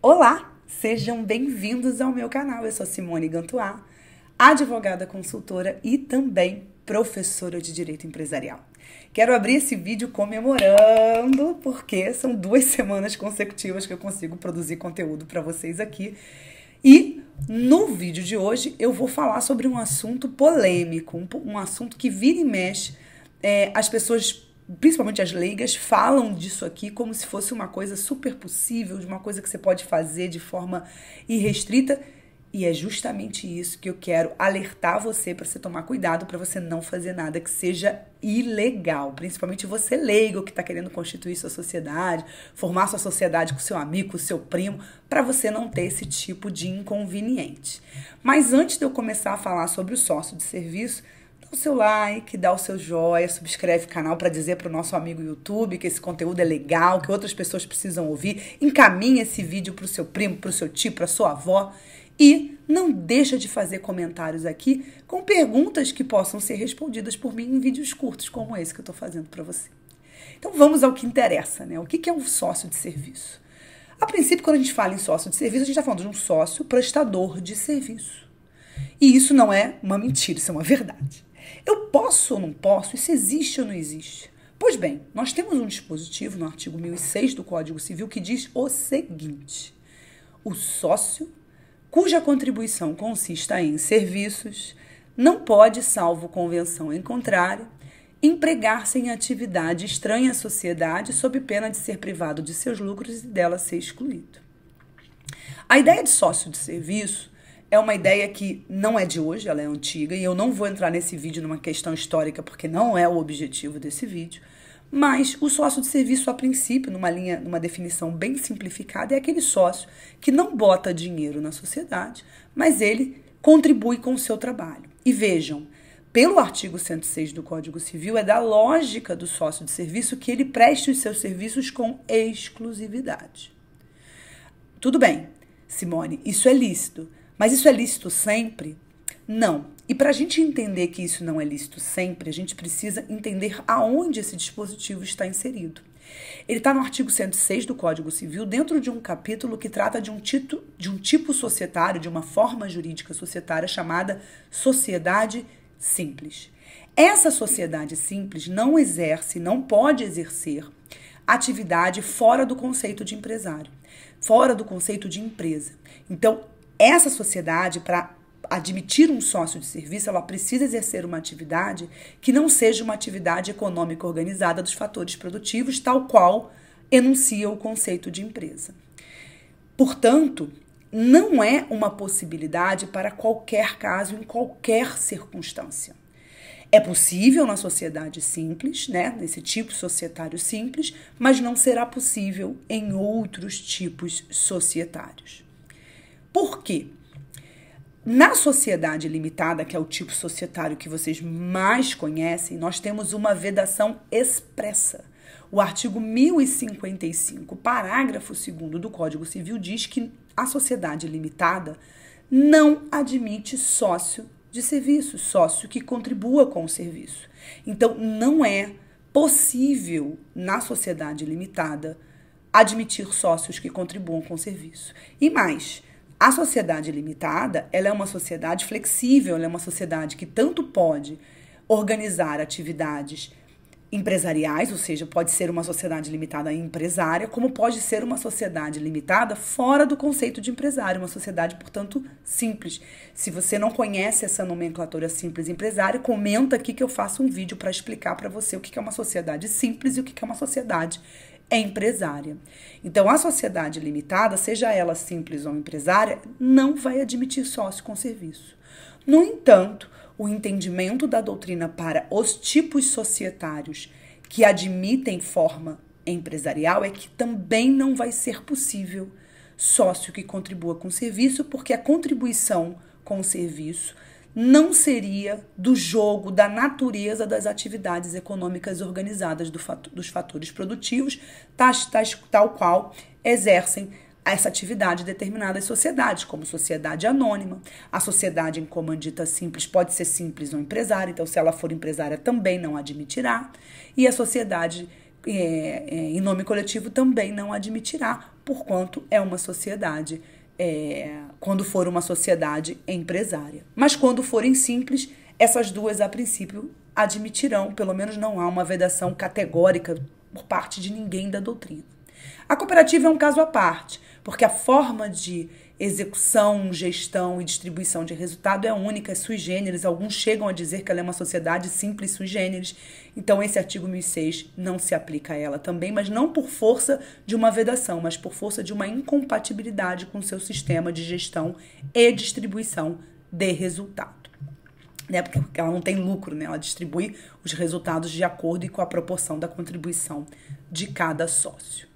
Olá, sejam bem-vindos ao meu canal. Eu sou Simone Gantuá, advogada consultora e também professora de Direito Empresarial. Quero abrir esse vídeo comemorando, porque são 2 semanas consecutivas que eu consigo produzir conteúdo para vocês aqui. E no vídeo de hoje eu vou falar sobre um assunto polêmico, um assunto que vira e mexe, as pessoas, principalmente as leigas, falam disso aqui como se fosse uma coisa super possível, de uma coisa que você pode fazer de forma irrestrita. E é justamente isso que eu quero alertar você para você tomar cuidado, para você não fazer nada que seja ilegal. Principalmente você leigo que está querendo constituir sua sociedade, formar sua sociedade com seu amigo, com seu primo, para você não ter esse tipo de inconveniente. Mas antes de eu começar a falar sobre o sócio de serviço, dá o seu like, dá o seu joia, subscreve o canal para dizer para o nosso amigo YouTube que esse conteúdo é legal, que outras pessoas precisam ouvir. Encaminha esse vídeo para o seu primo, para o seu tio, para a sua avó. E não deixa de fazer comentários aqui com perguntas que possam ser respondidas por mim em vídeos curtos como esse que eu estou fazendo para você. Então vamos ao que interessa, né? O que é um sócio de serviço? A princípio, quando a gente fala em sócio de serviço, a gente está falando de um sócio prestador de serviço. E isso não é uma mentira, isso é uma verdade. Eu posso ou não posso? Isso existe ou não existe? Pois bem, nós temos um dispositivo no artigo 1006 do Código Civil que diz o seguinte: o sócio cuja contribuição consista em serviços, não pode, salvo convenção em contrário, empregar-se em atividade estranha à sociedade sob pena de ser privado de seus lucros e dela ser excluído. A ideia de sócio de serviço é uma ideia que não é de hoje, ela é antiga, e eu não vou entrar nesse vídeo numa questão histórica porque não é o objetivo desse vídeo. Mas o sócio de serviço, a princípio, numa definição bem simplificada, é aquele sócio que não bota dinheiro na sociedade, mas ele contribui com o seu trabalho. E vejam, pelo artigo 106 do Código Civil, é da lógica do sócio de serviço que ele preste os seus serviços com exclusividade. Tudo bem, Simone, isso é lícito, mas isso é lícito sempre? Não. E para a gente entender que isso não é lícito sempre, a gente precisa entender aonde esse dispositivo está inserido. Ele está no artigo 106 do Código Civil, dentro de um capítulo que trata de um tipo societário, de uma forma jurídica societária chamada sociedade simples. Essa sociedade simples não exerce, não pode exercer atividade fora do conceito de empresário, fora do conceito de empresa. Então, essa sociedade, para admitir um sócio de serviço, ela precisa exercer uma atividade que não seja uma atividade econômica organizada dos fatores produtivos, tal qual enuncia o conceito de empresa. Portanto, não é uma possibilidade para qualquer caso, em qualquer circunstância. É possível na sociedade simples, né, nesse tipo societário simples, mas não será possível em outros tipos societários. Por quê? Na sociedade limitada, que é o tipo societário que vocês mais conhecem, nós temos uma vedação expressa. O artigo 1055, parágrafo 2º do Código Civil diz que a sociedade limitada não admite sócio de serviço, sócio que contribua com o serviço. Então, não é possível, na sociedade limitada, admitir sócios que contribuam com o serviço. E mais, a sociedade limitada, ela é uma sociedade flexível, ela é uma sociedade que tanto pode organizar atividades empresariais, ou seja, pode ser uma sociedade limitada empresária, como pode ser uma sociedade limitada fora do conceito de empresário, uma sociedade, portanto, simples. Se você não conhece essa nomenclatura simples empresária, comenta aqui que eu faço um vídeo para explicar para você o que é uma sociedade simples e o que é uma sociedade empresária. Então, a sociedade limitada, seja ela simples ou empresária, não vai admitir sócio com serviço. No entanto, o entendimento da doutrina para os tipos societários que admitem forma empresarial é que também não vai ser possível sócio que contribua com serviço, porque a contribuição com o serviço não seria do jogo, da natureza das atividades econômicas organizadas dos fatores produtivos, tal qual exercem essa atividade em determinadas sociedades, como sociedade anônima. A sociedade em comandita simples pode ser simples ou empresária, então se ela for empresária também não admitirá. E a sociedade em nome coletivo também não admitirá, porquanto é uma sociedade, quando for uma sociedade empresária. Mas quando forem simples, essas duas, a princípio, admitirão, pelo menos não há uma vedação categórica por parte de ninguém da doutrina. A cooperativa é um caso à parte, porque a forma de execução, gestão e distribuição de resultado é única, é sui generis. Alguns chegam a dizer que ela é uma sociedade simples sui generis. Então, esse artigo 1006 não se aplica a ela também, mas não por força de uma vedação, mas por força de uma incompatibilidade com o seu sistema de gestão e distribuição de resultado. Porque ela não tem lucro, né? Ela distribui os resultados de acordo e com a proporção da contribuição de cada sócio.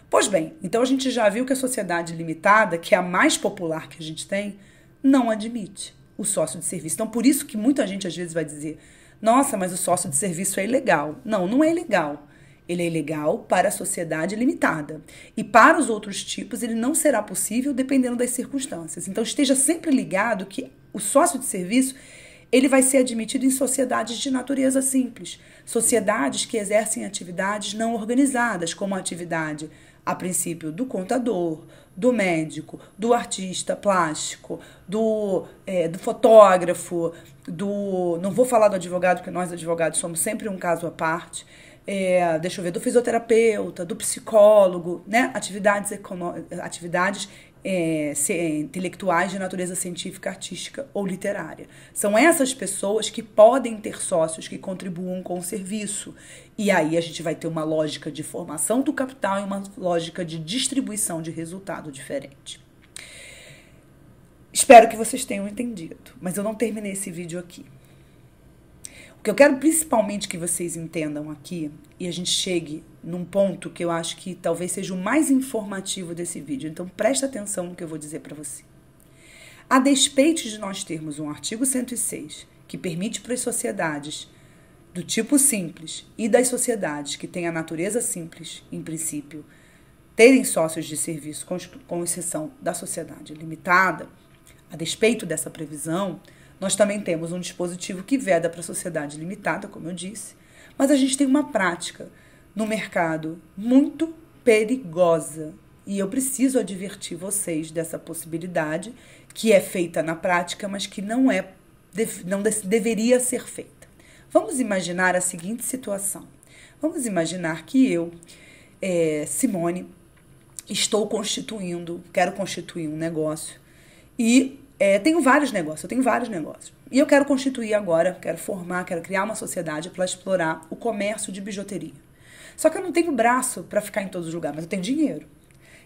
Pois bem, então a gente já viu que a sociedade limitada, que é a mais popular que a gente tem, não admite o sócio de serviço. Então, por isso que muita gente às vezes vai dizer: nossa, mas o sócio de serviço é ilegal. Não, não é ilegal. Ele é ilegal para a sociedade limitada. E para os outros tipos, ele não será possível dependendo das circunstâncias. Então, esteja sempre ligado que o sócio de serviço, ele vai ser admitido em sociedades de natureza simples. Sociedades que exercem atividades não organizadas, como a atividade, a princípio, do contador, do médico, do artista plástico, do fotógrafo, não vou falar do advogado, porque nós advogados somos sempre um caso à parte, do fisioterapeuta, do psicólogo, né? Atividades intelectuais de natureza científica, artística ou literária. São essas pessoas que podem ter sócios que contribuam com o serviço. E aí a gente vai ter uma lógica de formação do capital e uma lógica de distribuição de resultado diferente. Espero que vocês tenham entendido, mas eu não terminei esse vídeo aqui. O que eu quero principalmente que vocês entendam aqui, e a gente chegue num ponto que eu acho que talvez seja o mais informativo desse vídeo, então presta atenção no que eu vou dizer para você. A despeito de nós termos um artigo 106 que permite para as sociedades do tipo simples e das sociedades que têm a natureza simples, em princípio, terem sócios de serviço, com exceção da sociedade limitada, a despeito dessa previsão, nós também temos um dispositivo que veda para a sociedade limitada, como eu disse, mas a gente tem uma prática no mercado muito perigosa. E eu preciso advertir vocês dessa possibilidade, que é feita na prática, mas que não deveria ser feita. Vamos imaginar a seguinte situação. Vamos imaginar que eu, Simone, quero constituir um negócio e tenho vários negócios. E eu quero constituir agora, quero criar uma sociedade para explorar o comércio de bijuteria. Só que eu não tenho braço para ficar em todos os lugares, mas eu tenho dinheiro.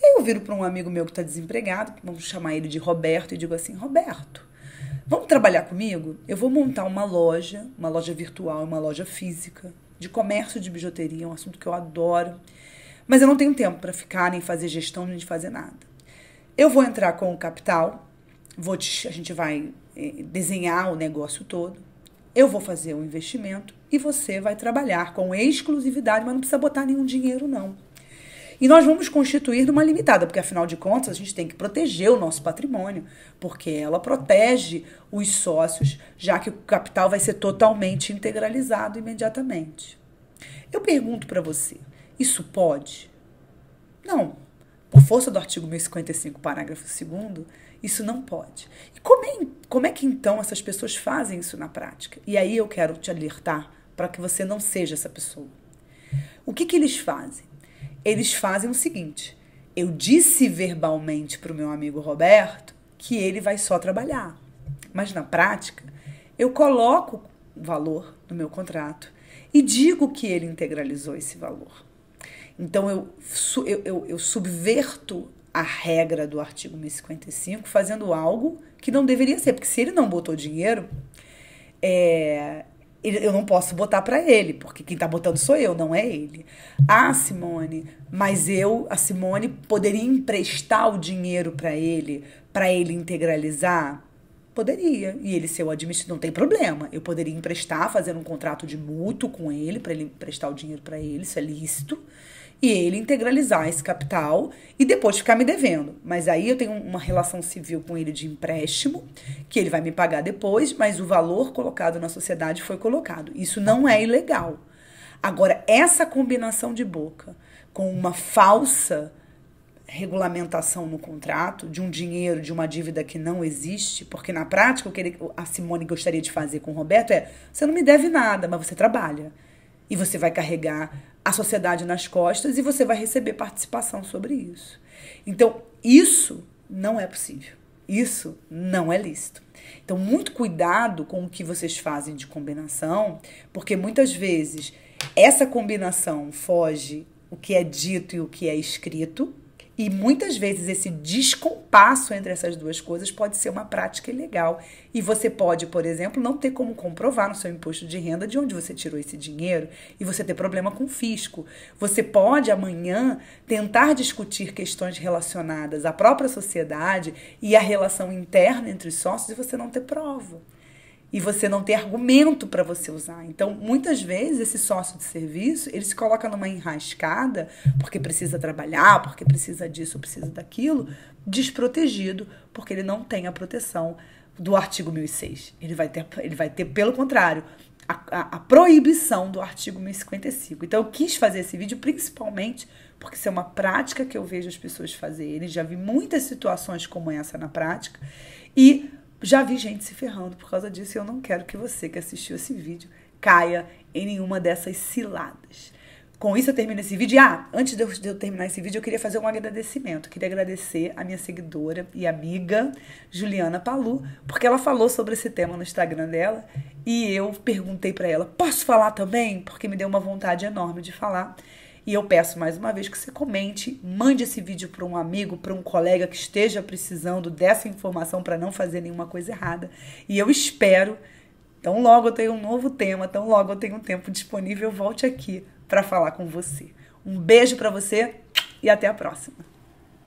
E aí eu viro para um amigo meu que está desempregado, vamos chamar ele de Roberto, e digo assim: Roberto, vamos trabalhar comigo? Eu vou montar uma loja virtual e uma loja física de comércio de bijuteria, um assunto que eu adoro, mas eu não tenho tempo para ficar, nem fazer gestão, nem fazer nada. Eu vou entrar com o capital, a gente vai desenhar o negócio todo, eu vou fazer o investimento e você vai trabalhar com exclusividade, mas não precisa botar nenhum dinheiro, não. E nós vamos constituir numa limitada, porque afinal de contas a gente tem que proteger o nosso patrimônio, porque ela protege os sócios, já que o capital vai ser totalmente integralizado imediatamente. Eu pergunto para você, isso pode? Não. Por força do artigo 1055, parágrafo 2º, isso não pode. E como é que então essas pessoas fazem isso na prática? E aí eu quero te alertar para que você não seja essa pessoa. O que eles fazem? Eles fazem o seguinte: eu disse verbalmente para o meu amigo Roberto que ele vai só trabalhar, mas na prática eu coloco o valor no meu contrato e digo que ele integralizou esse valor. Então eu subverto a regra do artigo 1055 fazendo algo que não deveria ser, porque se ele não botou dinheiro, eu não posso botar para ele, porque quem está botando sou eu, não é ele. Ah, Simone, mas a Simone poderia emprestar o dinheiro para ele integralizar? Poderia. E ele ser o administrador, não tem problema. Eu poderia emprestar, fazer um contrato de mútuo com ele, para ele emprestar o dinheiro para ele, isso é lícito, e ele integralizar esse capital e depois ficar me devendo. Mas aí eu tenho uma relação civil com ele de empréstimo, que ele vai me pagar depois, mas o valor colocado na sociedade foi colocado. Isso não é ilegal. Agora, essa combinação de boca com uma falsa regulamentação no contrato de um dinheiro, de uma dívida que não existe, porque na prática o que a Simone gostaria de fazer com o Roberto é: você não me deve nada, mas você trabalha. E você vai carregar a sociedade nas costas e você vai receber participação sobre isso. Então, isso não é possível. Isso não é lícito. Então, muito cuidado com o que vocês fazem de combinação, porque muitas vezes essa combinação foge o que é dito e o que é escrito, e muitas vezes esse descompasso entre essas duas coisas pode ser uma prática ilegal. E você pode, por exemplo, não ter como comprovar no seu imposto de renda de onde você tirou esse dinheiro e você ter problema com o fisco. Você pode, amanhã, tentar discutir questões relacionadas à própria sociedade e à relação interna entre os sócios e você não ter prova. E você não ter argumento para você usar. Então, muitas vezes, esse sócio de serviço, ele se coloca numa enrascada, porque precisa trabalhar, porque precisa disso, precisa daquilo, desprotegido, porque ele não tem a proteção do artigo 1006. Ele vai ter, pelo contrário, a proibição do artigo 1055. Então, eu quis fazer esse vídeo principalmente porque isso é uma prática que eu vejo as pessoas fazerem. Já vi muitas situações como essa na prática e já vi gente se ferrando por causa disso e eu não quero que você que assistiu esse vídeo caia em nenhuma dessas ciladas. Com isso eu termino esse vídeo. Antes de eu terminar esse vídeo, eu queria fazer um agradecimento. Eu queria agradecer a minha seguidora e amiga Juliana Palu, porque ela falou sobre esse tema no Instagram dela e eu perguntei para ela: posso falar também? Porque me deu uma vontade enorme de falar. E eu peço mais uma vez que você comente, mande esse vídeo para um amigo, para um colega que esteja precisando dessa informação para não fazer nenhuma coisa errada. E eu espero, tão logo eu tenho um novo tema, tão logo eu tenho um tempo disponível, eu volte aqui para falar com você. Um beijo para você e até a próxima.